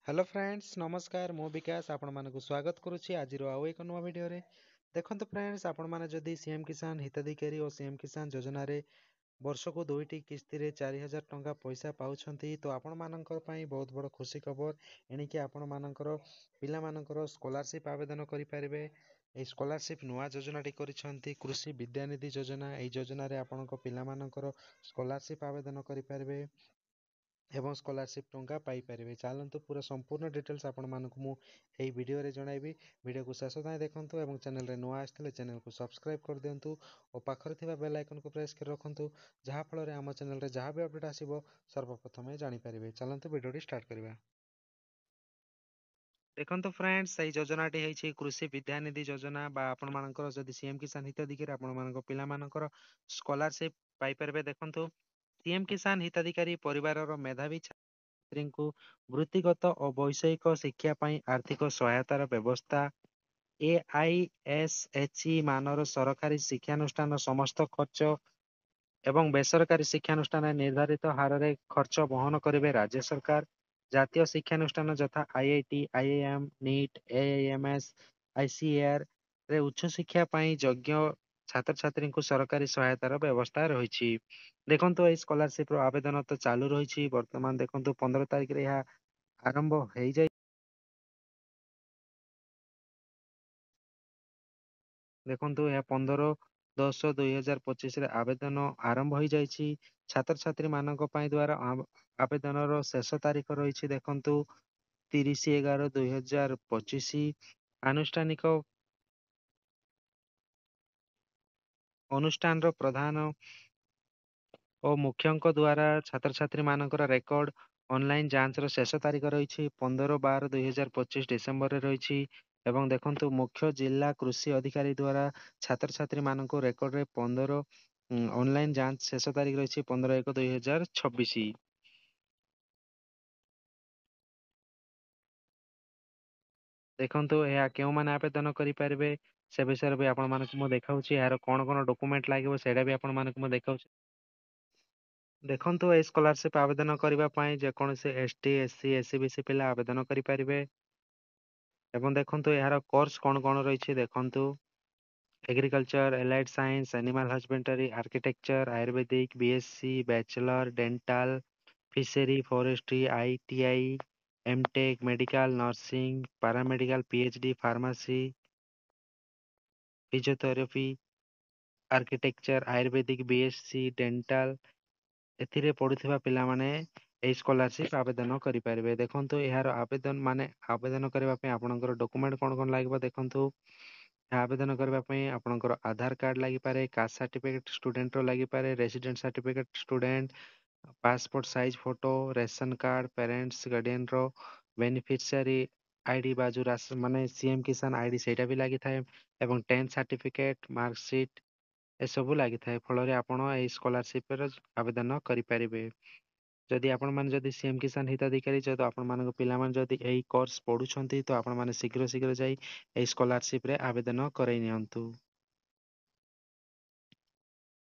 Hello friends नमस्कार मु विकास आपण मानक स्वागत करुच्ची आज आउ एक नुआ वीडियो रे देखंतु फ्रेंड्स आपण माने जदि सीएम किसान हिताधिकारी और सीएम किसान योजना रे वर्ष को दुईटी किस्ती रे 4000 टंका पैसा पाउछंती तो आपण मानकर पई बहुत बड़ खुशी खबर एणिकी आपण मानकर पिला मानकर स्कॉलरशिप आवेदन करि पारिबे। ए स्कॉलरशिप नुआ योजना टी करिसंती कृषि विद्यानिधि योजना। ए योजना रे आपणक पिला मानकर स्कॉलरशिप आवेदन करि पारिबे एवं स्कॉलरशिप टंका पाई परिबे। चलंतु पूरा संपूर्ण डिटेल्स आपण मानकु मु एई वीडियो रे जणाइबी। वीडियो को शेष ताई देखंतु एवं चैनल रे नुआ आस्थिले चैनल को सब्सक्राइब कर दियंतु और पाखरे थिबा बेल आइकन को प्रेस कर रखंतु जहा फल रे हम चैनल रे जहा भी अपडेट आसीबो सर्वप्रथमे जानि परिबे। चलंतु वीडियो टी स्टार्ट करिबा। देखंतु फ्रेंड्स एई योजना टी हेछि कृषि विद्यानिधि योजना बा आपण मानकर जदि सीएम किसान हिताधिकारी आपण मानकर पिला मानकर स्कॉलरशिप पाई परिबे। देखंतु सीएम किसान हिताधिकारी परिवारर मेधावी छात्रीଙ୍କୁ वृत्तिगत और वैषयिक शिक्षा ପାଇଁ आर्थिक ସହାୟତାର ବ୍ୟବସ୍ଥା AISHE ମାନର ସରକାରୀ ଶିକ୍ଷାନୁଷ୍ଠାନ ସମସ୍ତ ଖର୍ଚ୍ଚ ଏବଂ ବେସରକାରୀ ଶିକ୍ଷାନୁଷ୍ଠାନ ନିର୍ଦ୍ଧାରିତ ହାରରେ ଖର୍ଚ୍ଚ ବହନ କରିବେ ରାଜ୍ୟ ସରକାର। ଜାତୀୟ ଶିକ୍ଷାନୁଷ୍ଠାନ ଯଥା IIT, IIM, NEET, AIMS, ICAR ରେ ଉଚ୍ଚ ଶିକ୍ଷା ପାଇଁ ଯୋଗ୍ୟ ଛାତ୍ରଛାତ୍ରୀଙ୍କୁ ସରକାରୀ ସହାୟତାର ବ୍ୟବସ୍ଥା ରହିଛି। ଦେଖନ୍ତୁ ଏଇ ସ୍କଲାରସିପ ର ଆବେଦନ ତ ଚାଲୁ ରହିଛି ବର୍ତ୍ତମାନ ଦେଖନ୍ତୁ 15 ତାରିଖରେ ଏହା ଆରମ୍ଭ ହେଇଯାଇ। ଦେଖନ୍ତୁ ଏହା 15/10/2025 ରେ ଆବେଦନ ଆରମ୍ଭ ହୋଇଯାଇଛି। ଛାତ୍ରଛାତ୍ରୀ ମାନଙ୍କ ପାଇଁ ଦ୍ଵାରା ଆବେଦନର ଶେଷ ତାରିଖ ରହିଛି ଦେଖନ୍ତୁ 30/11/2025। ଆନୁଷ୍ଠାନିକ ଅନୁଷ୍ଠାନର ପ୍ରଧାନ ଓ ମୁଖ୍ୟଙ୍କ ଦ୍ଵାରା ଛାତ୍ରଛାତ୍ରୀ ମାନଙ୍କର ରେକର୍ଡ ଅନଲାଇନ ଯାଞ୍ଚର ଶେଷ ତାରିଖ ରହିଛି 15/12/2025 ଡିସେମ୍ବରରେ ରହିଛି। ଏବଂ ଦେଖନ୍ତୁ ମୁଖ୍ୟ ଜିଲ୍ଲା କୃଷି ଅଧିକାରୀ ଦ୍ଵାରା ଛାତ୍ରଛାତ୍ରୀ ମାନଙ୍କୁ ରେକର୍ଡରେ 15 ଅନଲାଇନ ଯାଞ୍ଚ ଶେଷ ତାରିଖ ରହିଛି 15/1/2026। ଦେଖନ୍ତୁ ଏହା କେଉଁମାନେ ଆବେଦନ କରିପାରିବେ ସେ ବିଷୟରେ ବି ଆପଣ ମାନଙ୍କୁ ମୁଁ ଦେଖାଉଛି। ଏହାର କଣ କଣ ଡକୁମେଣ୍ଟ ଲାଗିବ ସେଇଟା ବି ଆପଣ ମାନଙ୍କୁ ମୁଁ ଦେଖାଉଛି। ଦେଖନ୍ତୁ এই ସ୍କଲାରସିପ ଆବେଦନ କରିବା ପାଇଁ ଯେକୌଣସି ST, SC, SC, BC ପିଲା ଆବେଦନ କରିପାରିବେ। ଏବଂ ଦେଖନ୍ତୁ ଏହାର କୋର୍ସ କଣ କଣ ରହିଛି ଦେଖନ୍ତୁ agriculture, allied science, animal husbandry, architecture, Ayurvedic, BSc, bachelor, dental, fishery, forestry, ITI, MTech, medical, nursing, paramedical, PhD, pharmacy, physiotherapy, architecture, Ayurvedic, BSc, dental ଏଥିରେ ପଢୁଥିବା ପିଲାମାନେ ଏହି ସ୍କଲାରସିପ ଆବେଦନ କରିପାରିବେ। ଦେଖନ୍ତୁ ଏହାର ଆବେଦନ ମାନେ ଆବେଦନ କରିବା ପାଇଁ ଆପଣଙ୍କର ଡକୁମେଣ୍ଟ କଣ କଣ ଲାଗିବ ଦେଖନ୍ତୁ। ଆବେଦନ କରିବା ପାଇଁ ଆପଣଙ୍କର ଆଧାର କାର୍ଡ ଲାଗିପାରେ, କାଷ୍ଟ ସାର୍ଟିଫିକେଟ ଷ୍ଟୁଡେଣ୍ଟର ଲାଗିପାରେ, resident certificate student, passport size photo, ration card, parents ଗାର୍ଡିଆନର ବେନିଫିସିଆରୀ ଆଇଡି ବା ଯୋଉ ମାନେ ସିଏମ କିଷାନ ଆଇଡି ସେଇଟା ବି ଲାଗିଥାଏ ଏବଂ 10th ସାର୍ଟିଫିକେଟ, ମାର୍କସିଟ ଏସବୁ ଲାଗିଥାଏ। ଫଳରେ ଆପଣ ଏହି ସ୍କଲାରସିପର ଆବେଦନ କରିପାରିବେ। ଯଦି ଆପଣମାନେ ଯଦି ସିଏମ କିଷାନ ହିତାଧିକାରୀ ଯଦି ଆପଣମାନଙ୍କ ପିଲାମାନେ ଯଦି ଏହି କୋର୍ସ ପଢୁଛନ୍ତି ତ ଆପଣମାନେ ଶୀଘ୍ର ଶୀଘ୍ର ଯାଇ ଏହି ସ୍କଲାରସିପରେ ଆବେଦନ କରାଇ ନିଅନ୍ତୁ।